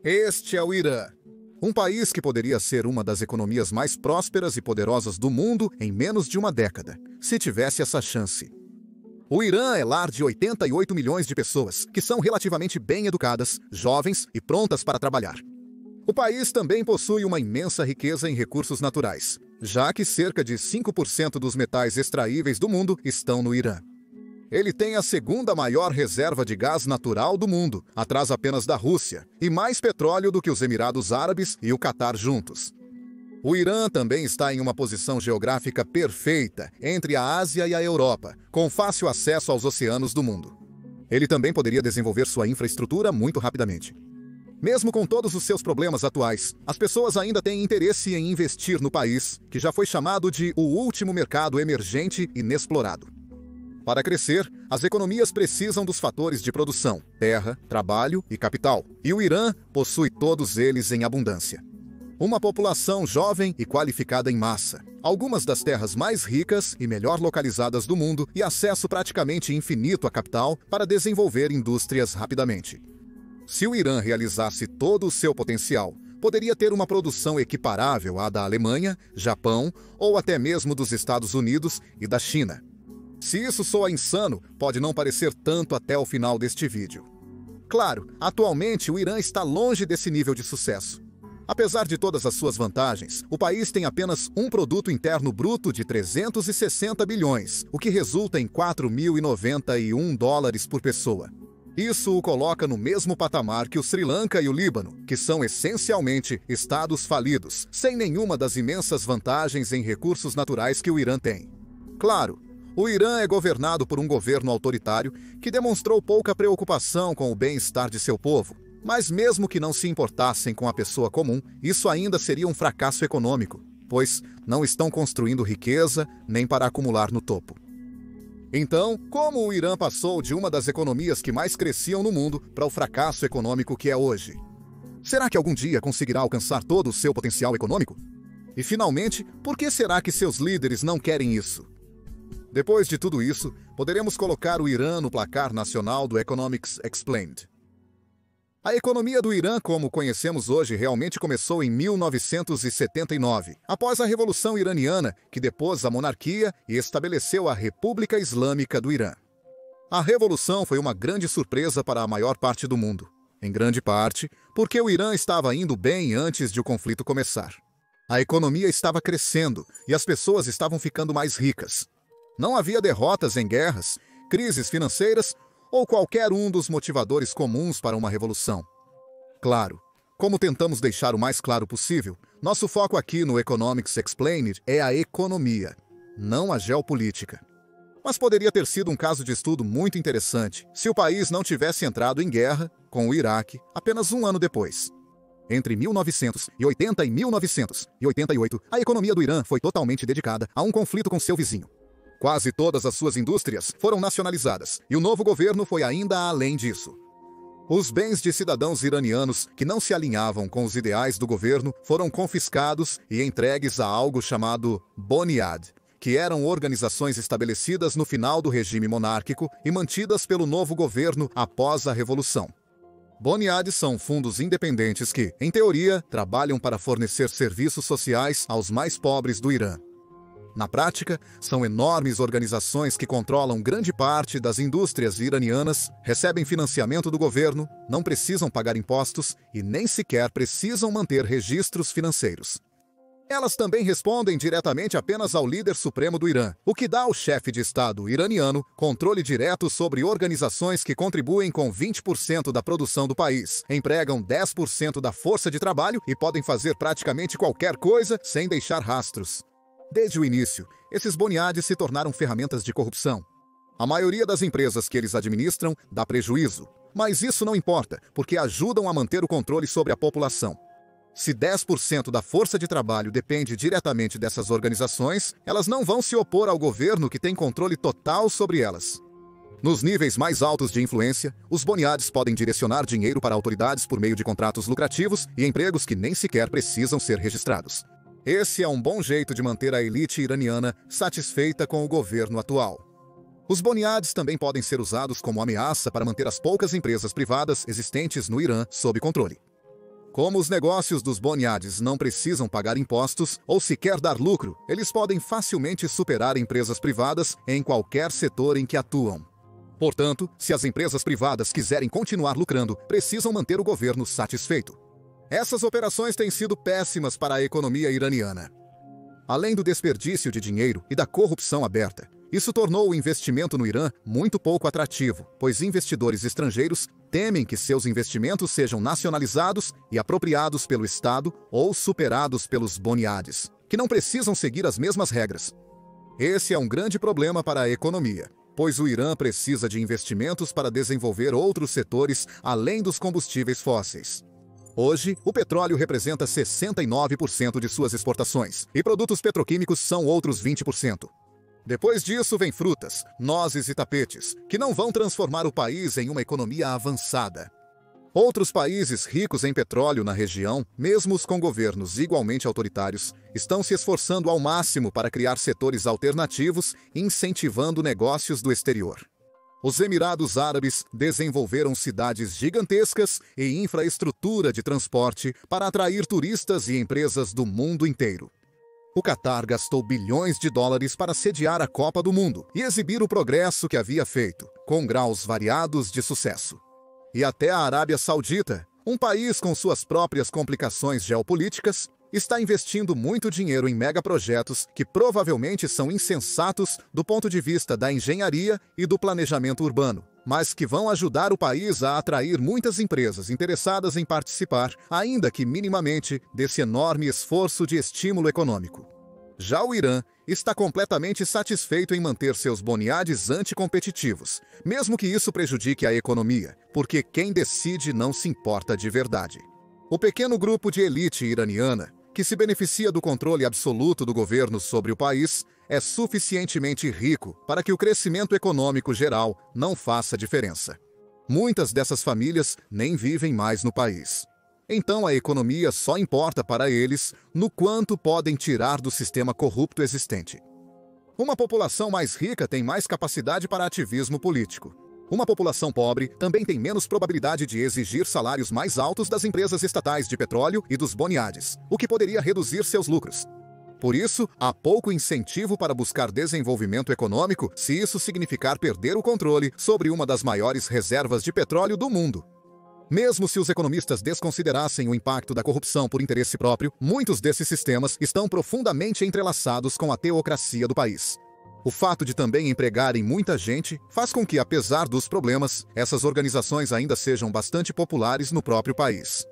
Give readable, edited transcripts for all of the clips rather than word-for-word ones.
Este é o Irã, um país que poderia ser uma das economias mais prósperas e poderosas do mundo em menos de uma década, se tivesse essa chance. O Irã é lar de 88 milhões de pessoas, que são relativamente bem educadas, jovens e prontas para trabalhar. O país também possui uma imensa riqueza em recursos naturais, já que cerca de 5% dos metais extraíveis do mundo estão no Irã. Ele tem a segunda maior reserva de gás natural do mundo, atrás apenas da Rússia, e mais petróleo do que os Emirados Árabes e o Catar juntos. O Irã também está em uma posição geográfica perfeita entre a Ásia e a Europa, com fácil acesso aos oceanos do mundo. Ele também poderia desenvolver sua infraestrutura muito rapidamente. Mesmo com todos os seus problemas atuais, as pessoas ainda têm interesse em investir no país, que já foi chamado de o último mercado emergente inexplorado. Para crescer, as economias precisam dos fatores de produção, terra, trabalho e capital, e o Irã possui todos eles em abundância. Uma população jovem e qualificada em massa, algumas das terras mais ricas e melhor localizadas do mundo e acesso praticamente infinito a capital para desenvolver indústrias rapidamente. Se o Irã realizasse todo o seu potencial, poderia ter uma produção equiparável à da Alemanha, Japão ou até mesmo dos Estados Unidos e da China. Se isso soa insano, pode não parecer tanto até o final deste vídeo. Claro, atualmente o Irã está longe desse nível de sucesso. Apesar de todas as suas vantagens, o país tem apenas um produto interno bruto de 360 bilhões, o que resulta em 4.091 dólares por pessoa. Isso o coloca no mesmo patamar que o Sri Lanka e o Líbano, que são essencialmente estados falidos, sem nenhuma das imensas vantagens em recursos naturais que o Irã tem. Claro, o Irã é governado por um governo autoritário que demonstrou pouca preocupação com o bem-estar de seu povo. Mas mesmo que não se importassem com a pessoa comum, isso ainda seria um fracasso econômico, pois não estão construindo riqueza nem para acumular no topo. Então, como o Irã passou de uma das economias que mais cresciam no mundo para o fracasso econômico que é hoje? Será que algum dia conseguirá alcançar todo o seu potencial econômico? E finalmente, por que será que seus líderes não querem isso? Depois de tudo isso, poderemos colocar o Irã no placar nacional do Economics Explained. A economia do Irã, como conhecemos hoje, realmente começou em 1979, após a Revolução Iraniana, que depôs a monarquia e estabeleceu a República Islâmica do Irã. A revolução foi uma grande surpresa para a maior parte do mundo, em grande parte porque o Irã estava indo bem antes de o conflito começar. A economia estava crescendo e as pessoas estavam ficando mais ricas. Não havia derrotas em guerras, crises financeiras ou qualquer um dos motivadores comuns para uma revolução. Claro, como tentamos deixar o mais claro possível, nosso foco aqui no Economics Explained é a economia, não a geopolítica. Mas poderia ter sido um caso de estudo muito interessante se o país não tivesse entrado em guerra com o Iraque apenas um ano depois. Entre 1980 e 1988, a economia do Irã foi totalmente dedicada a um conflito com seu vizinho. Quase todas as suas indústrias foram nacionalizadas, e o novo governo foi ainda além disso. Os bens de cidadãos iranianos que não se alinhavam com os ideais do governo foram confiscados e entregues a algo chamado Boniad, que eram organizações estabelecidas no final do regime monárquico e mantidas pelo novo governo após a Revolução. Boniad são fundos independentes que, em teoria, trabalham para fornecer serviços sociais aos mais pobres do Irã. Na prática, são enormes organizações que controlam grande parte das indústrias iranianas, recebem financiamento do governo, não precisam pagar impostos e nem sequer precisam manter registros financeiros. Elas também respondem diretamente apenas ao líder supremo do Irã, o que dá ao chefe de Estado iraniano controle direto sobre organizações que contribuem com 20% da produção do país, empregam 10% da força de trabalho e podem fazer praticamente qualquer coisa sem deixar rastros. Desde o início, esses boniades se tornaram ferramentas de corrupção. A maioria das empresas que eles administram dá prejuízo, mas isso não importa, porque ajudam a manter o controle sobre a população. Se 10% da força de trabalho depende diretamente dessas organizações, elas não vão se opor ao governo que tem controle total sobre elas. Nos níveis mais altos de influência, os boniades podem direcionar dinheiro para autoridades por meio de contratos lucrativos e empregos que nem sequer precisam ser registrados. Esse é um bom jeito de manter a elite iraniana satisfeita com o governo atual. Os boniades também podem ser usados como ameaça para manter as poucas empresas privadas existentes no Irã sob controle. Como os negócios dos bonyads não precisam pagar impostos ou sequer dar lucro, eles podem facilmente superar empresas privadas em qualquer setor em que atuam. Portanto, se as empresas privadas quiserem continuar lucrando, precisam manter o governo satisfeito. Essas operações têm sido péssimas para a economia iraniana. Além do desperdício de dinheiro e da corrupção aberta, isso tornou o investimento no Irã muito pouco atrativo, pois investidores estrangeiros temem que seus investimentos sejam nacionalizados e apropriados pelo Estado ou superados pelos bonyads, que não precisam seguir as mesmas regras. Esse é um grande problema para a economia, pois o Irã precisa de investimentos para desenvolver outros setores além dos combustíveis fósseis. Hoje, o petróleo representa 69% de suas exportações, e produtos petroquímicos são outros 20%. Depois disso vem frutas, nozes e tapetes, que não vão transformar o país em uma economia avançada. Outros países ricos em petróleo na região, mesmo os com governos igualmente autoritários, estão se esforçando ao máximo para criar setores alternativos, incentivando negócios do exterior. Os Emirados Árabes desenvolveram cidades gigantescas e infraestrutura de transporte para atrair turistas e empresas do mundo inteiro. O Catar gastou bilhões de dólares para sediar a Copa do Mundo e exibir o progresso que havia feito, com graus variados de sucesso. E até a Arábia Saudita, um país com suas próprias complicações geopolíticas, está investindo muito dinheiro em megaprojetos que provavelmente são insensatos do ponto de vista da engenharia e do planejamento urbano, mas que vão ajudar o país a atrair muitas empresas interessadas em participar, ainda que minimamente, desse enorme esforço de estímulo econômico. Já o Irã está completamente satisfeito em manter seus bonyads anticompetitivos, mesmo que isso prejudique a economia, porque quem decide não se importa de verdade. O pequeno grupo de elite iraniana, que se beneficia do controle absoluto do governo sobre o país, é suficientemente rico para que o crescimento econômico geral não faça diferença. Muitas dessas famílias nem vivem mais no país. Então a economia só importa para eles no quanto podem tirar do sistema corrupto existente. Uma população mais rica tem mais capacidade para ativismo político. Uma população pobre também tem menos probabilidade de exigir salários mais altos das empresas estatais de petróleo e dos bonyads, o que poderia reduzir seus lucros. Por isso, há pouco incentivo para buscar desenvolvimento econômico se isso significar perder o controle sobre uma das maiores reservas de petróleo do mundo. Mesmo se os economistas desconsiderassem o impacto da corrupção por interesse próprio, muitos desses sistemas estão profundamente entrelaçados com a teocracia do país. O fato de também empregarem muita gente faz com que, apesar dos problemas, essas organizações ainda sejam bastante populares no próprio país.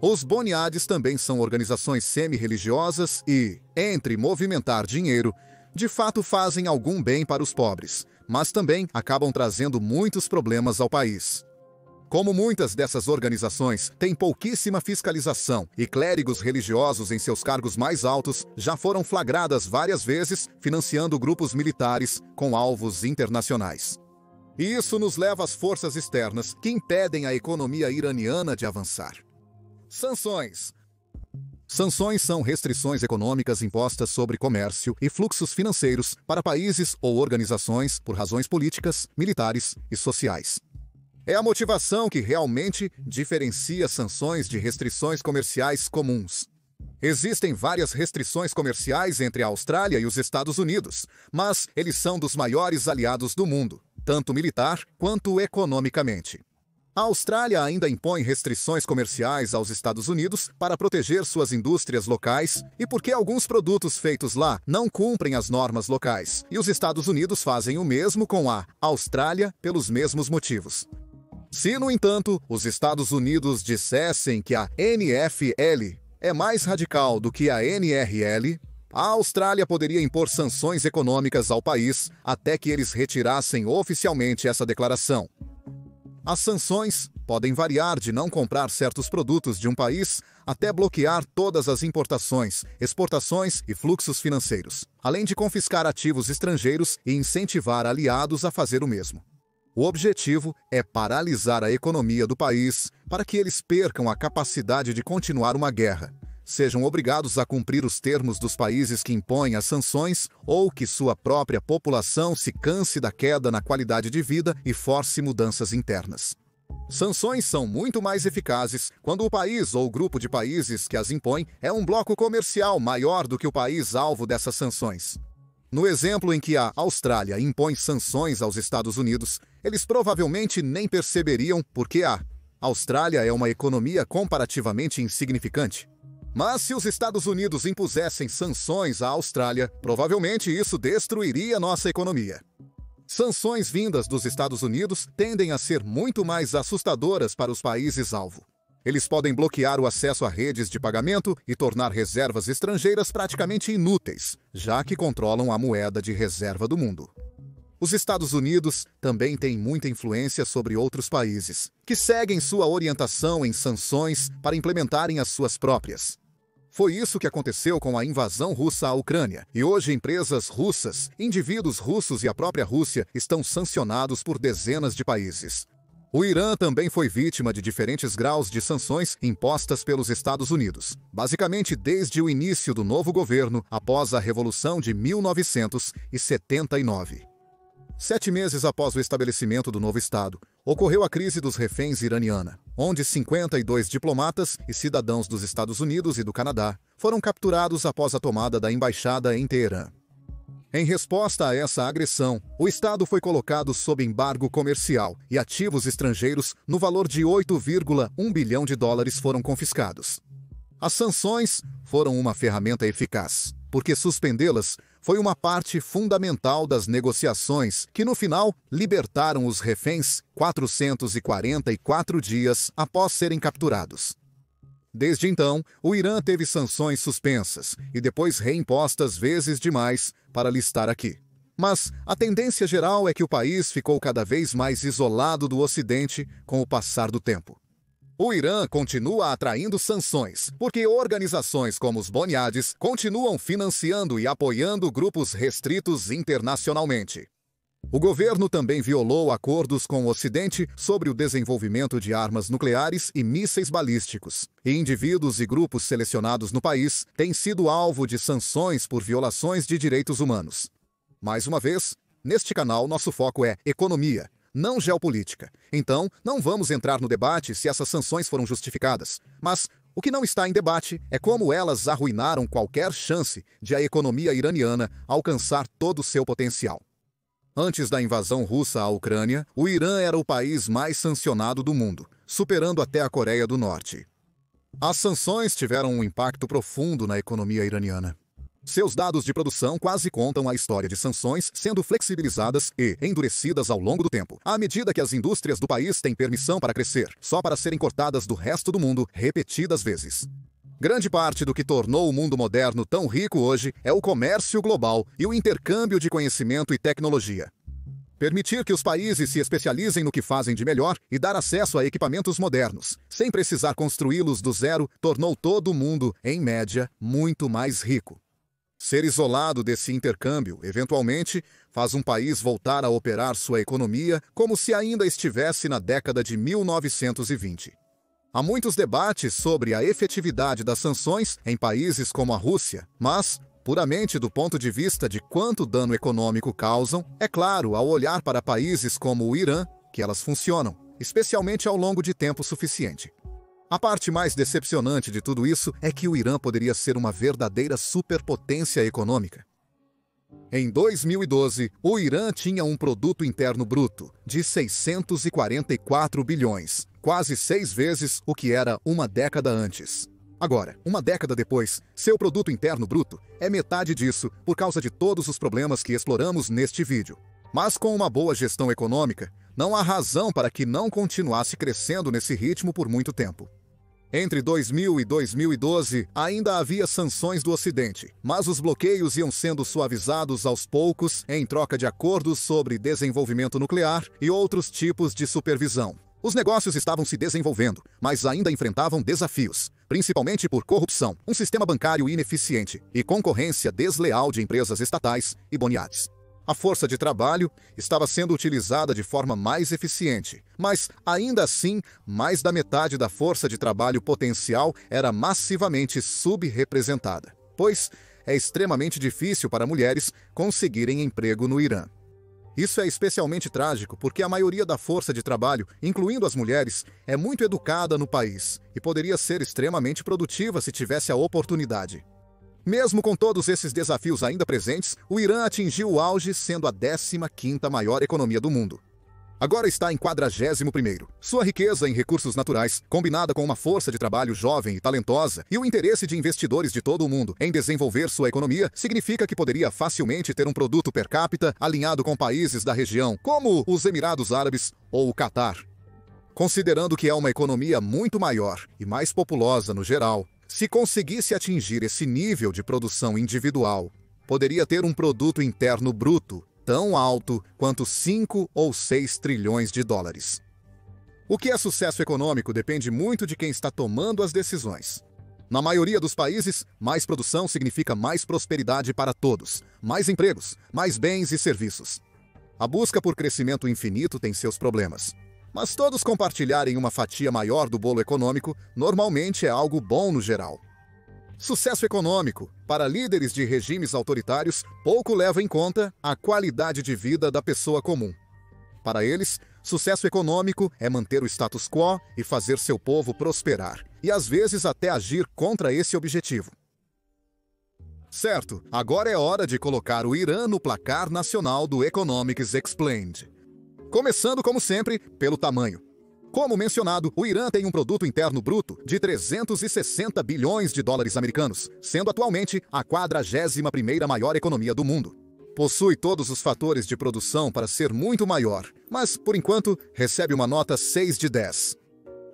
Os bonyads também são organizações semi-religiosas e, entre movimentar dinheiro, de fato fazem algum bem para os pobres, mas também acabam trazendo muitos problemas ao país. Como muitas dessas organizações têm pouquíssima fiscalização e clérigos religiosos em seus cargos mais altos já foram flagradas várias vezes financiando grupos militares com alvos internacionais. E isso nos leva às forças externas que impedem a economia iraniana de avançar. Sanções. Sanções são restrições econômicas impostas sobre comércio e fluxos financeiros para países ou organizações por razões políticas, militares e sociais. É a motivação que realmente diferencia sanções de restrições comerciais comuns. Existem várias restrições comerciais entre a Austrália e os Estados Unidos, mas eles são dos maiores aliados do mundo, tanto militar quanto economicamente. A Austrália ainda impõe restrições comerciais aos Estados Unidos para proteger suas indústrias locais e porque alguns produtos feitos lá não cumprem as normas locais, e os Estados Unidos fazem o mesmo com a Austrália pelos mesmos motivos. Se, no entanto, os Estados Unidos dissessem que a NFL é mais radical do que a NRL, a Austrália poderia impor sanções econômicas ao país até que eles retirassem oficialmente essa declaração. As sanções podem variar de não comprar certos produtos de um país até bloquear todas as importações, exportações e fluxos financeiros, além de confiscar ativos estrangeiros e incentivar aliados a fazer o mesmo. O objetivo é paralisar a economia do país para que eles percam a capacidade de continuar uma guerra, sejam obrigados a cumprir os termos dos países que impõem as sanções ou que sua própria população se canse da queda na qualidade de vida e force mudanças internas. Sanções são muito mais eficazes quando o país ou grupo de países que as impõe é um bloco comercial maior do que o país alvo dessas sanções. No exemplo em que a Austrália impõe sanções aos Estados Unidos, eles provavelmente nem perceberiam porque a Austrália é uma economia comparativamente insignificante. Mas se os Estados Unidos impusessem sanções à Austrália, provavelmente isso destruiria nossa economia. Sanções vindas dos Estados Unidos tendem a ser muito mais assustadoras para os países-alvo. Eles podem bloquear o acesso a redes de pagamento e tornar reservas estrangeiras praticamente inúteis, já que controlam a moeda de reserva do mundo. Os Estados Unidos também têm muita influência sobre outros países, que seguem sua orientação em sanções para implementarem as suas próprias. Foi isso que aconteceu com a invasão russa à Ucrânia, e hoje empresas russas, indivíduos russos e a própria Rússia estão sancionados por dezenas de países. O Irã também foi vítima de diferentes graus de sanções impostas pelos Estados Unidos, basicamente desde o início do novo governo após a Revolução de 1979. 7 meses após o estabelecimento do novo Estado, ocorreu a crise dos reféns iraniana, onde 52 diplomatas e cidadãos dos Estados Unidos e do Canadá foram capturados após a tomada da embaixada em Teherã. Em resposta a essa agressão, o Estado foi colocado sob embargo comercial e ativos estrangeiros no valor de 8,1 bilhão de dólares foram confiscados. As sanções foram uma ferramenta eficaz, porque suspendê-las foi uma parte fundamental das negociações que, no final, libertaram os reféns 444 dias após serem capturados. Desde então, o Irã teve sanções suspensas e depois reimpostas vezes demais para listar aqui. Mas a tendência geral é que o país ficou cada vez mais isolado do Ocidente com o passar do tempo. O Irã continua atraindo sanções, porque organizações como os Boniades continuam financiando e apoiando grupos restritos internacionalmente. O governo também violou acordos com o Ocidente sobre o desenvolvimento de armas nucleares e mísseis balísticos, e indivíduos e grupos selecionados no país têm sido alvo de sanções por violações de direitos humanos. Mais uma vez, neste canal nosso foco é economia, não geopolítica. Então, não vamos entrar no debate se essas sanções foram justificadas, mas o que não está em debate é como elas arruinaram qualquer chance de a economia iraniana alcançar todo o seu potencial. Antes da invasão russa à Ucrânia, o Irã era o país mais sancionado do mundo, superando até a Coreia do Norte. As sanções tiveram um impacto profundo na economia iraniana. Seus dados de produção quase contam a história de sanções sendo flexibilizadas e endurecidas ao longo do tempo, à medida que as indústrias do país têm permissão para crescer, só para serem cortadas do resto do mundo repetidas vezes. Grande parte do que tornou o mundo moderno tão rico hoje é o comércio global e o intercâmbio de conhecimento e tecnologia. Permitir que os países se especializem no que fazem de melhor e dar acesso a equipamentos modernos, sem precisar construí-los do zero, tornou todo o mundo, em média, muito mais rico. Ser isolado desse intercâmbio, eventualmente, faz um país voltar a operar sua economia como se ainda estivesse na década de 1920. Há muitos debates sobre a efetividade das sanções em países como a Rússia, mas, puramente do ponto de vista de quanto dano econômico causam, é claro, ao olhar para países como o Irã, que elas funcionam, especialmente ao longo de tempo suficiente. A parte mais decepcionante de tudo isso é que o Irã poderia ser uma verdadeira superpotência econômica. Em 2012, o Irã tinha um produto interno bruto de 644 bilhões, quase 6 vezes o que era uma década antes. Agora, uma década depois, seu produto interno bruto é metade disso por causa de todos os problemas que exploramos neste vídeo. Mas com uma boa gestão econômica, não há razão para que não continuasse crescendo nesse ritmo por muito tempo. Entre 2000 e 2012, ainda havia sanções do Ocidente, mas os bloqueios iam sendo suavizados aos poucos em troca de acordos sobre desenvolvimento nuclear e outros tipos de supervisão. Os negócios estavam se desenvolvendo, mas ainda enfrentavam desafios, principalmente por corrupção, um sistema bancário ineficiente e concorrência desleal de empresas estatais e boniades. A força de trabalho estava sendo utilizada de forma mais eficiente, mas, ainda assim, mais da metade da força de trabalho potencial era massivamente subrepresentada, pois é extremamente difícil para mulheres conseguirem emprego no Irã. Isso é especialmente trágico porque a maioria da força de trabalho, incluindo as mulheres, é muito educada no país e poderia ser extremamente produtiva se tivesse a oportunidade. Mesmo com todos esses desafios ainda presentes, o Irã atingiu o auge sendo a 15ª maior economia do mundo. Agora está em 41º. Sua riqueza em recursos naturais, combinada com uma força de trabalho jovem e talentosa e o interesse de investidores de todo o mundo em desenvolver sua economia, significa que poderia facilmente ter um produto per capita alinhado com países da região, como os Emirados Árabes ou o Catar. Considerando que é uma economia muito maior e mais populosa no geral, se conseguisse atingir esse nível de produção individual, poderia ter um produto interno bruto tão alto quanto 5 ou 6 trilhões de dólares. O que é sucesso econômico depende muito de quem está tomando as decisões. Na maioria dos países, mais produção significa mais prosperidade para todos, mais empregos, mais bens e serviços. A busca por crescimento infinito tem seus problemas. Mas todos compartilharem uma fatia maior do bolo econômico normalmente é algo bom no geral. Sucesso econômico, para líderes de regimes autoritários, pouco leva em conta a qualidade de vida da pessoa comum. Para eles, sucesso econômico é manter o status quo e fazer seu povo prosperar, e às vezes até agir contra esse objetivo. Certo, agora é hora de colocar o Irã no placar nacional do Economics Explained. Começando, como sempre, pelo tamanho. Como mencionado, o Irã tem um produto interno bruto de 360 bilhões de dólares americanos, sendo atualmente a 41ª maior economia do mundo. Possui todos os fatores de produção para ser muito maior, mas, por enquanto, recebe uma nota 6 de 10.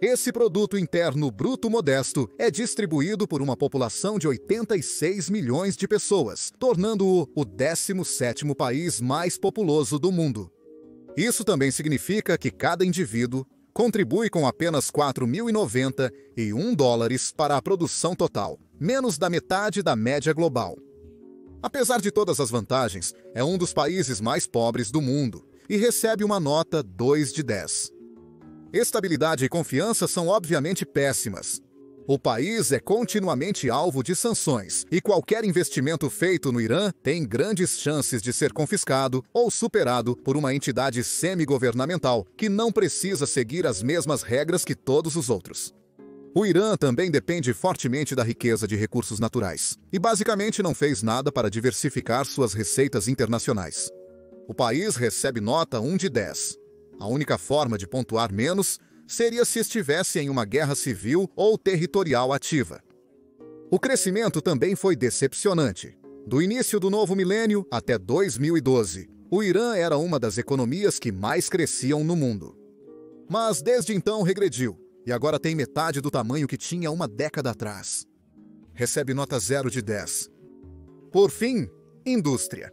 Esse produto interno bruto modesto é distribuído por uma população de 86 milhões de pessoas, tornando-o o 17º país mais populoso do mundo. Isso também significa que cada indivíduo contribui com apenas 4.091 dólares para a produção total, menos da metade da média global. Apesar de todas as vantagens, é um dos países mais pobres do mundo e recebe uma nota 2 de 10. Estabilidade e confiança são obviamente péssimas. O país é continuamente alvo de sanções e qualquer investimento feito no Irã tem grandes chances de ser confiscado ou superado por uma entidade semi-governamental que não precisa seguir as mesmas regras que todos os outros. O Irã também depende fortemente da riqueza de recursos naturais e basicamente não fez nada para diversificar suas receitas internacionais. O país recebe nota 1 de 10. A única forma de pontuar menos seria se estivesse em uma guerra civil ou territorial ativa. O crescimento também foi decepcionante. Do início do novo milênio até 2012, o Irã era uma das economias que mais cresciam no mundo. Mas desde então regrediu, e agora tem metade do tamanho que tinha uma década atrás. Recebe nota 0 de 10. Por fim, indústria.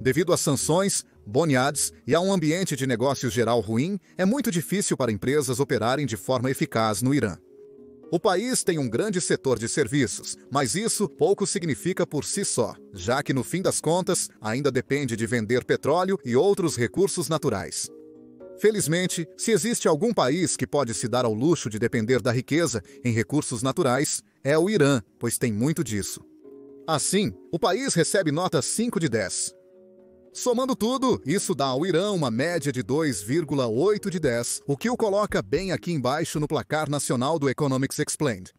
Devido às sanções, boniades e a um ambiente de negócios geral ruim, é muito difícil para empresas operarem de forma eficaz no Irã. O país tem um grande setor de serviços, mas isso pouco significa por si só, já que no fim das contas ainda depende de vender petróleo e outros recursos naturais. Felizmente, se existe algum país que pode se dar ao luxo de depender da riqueza em recursos naturais, é o Irã, pois tem muito disso. Assim, o país recebe nota 5 de 10. Somando tudo, isso dá ao Irã uma média de 2,8 de 10, o que o coloca bem aqui embaixo no placar nacional do Economics Explained.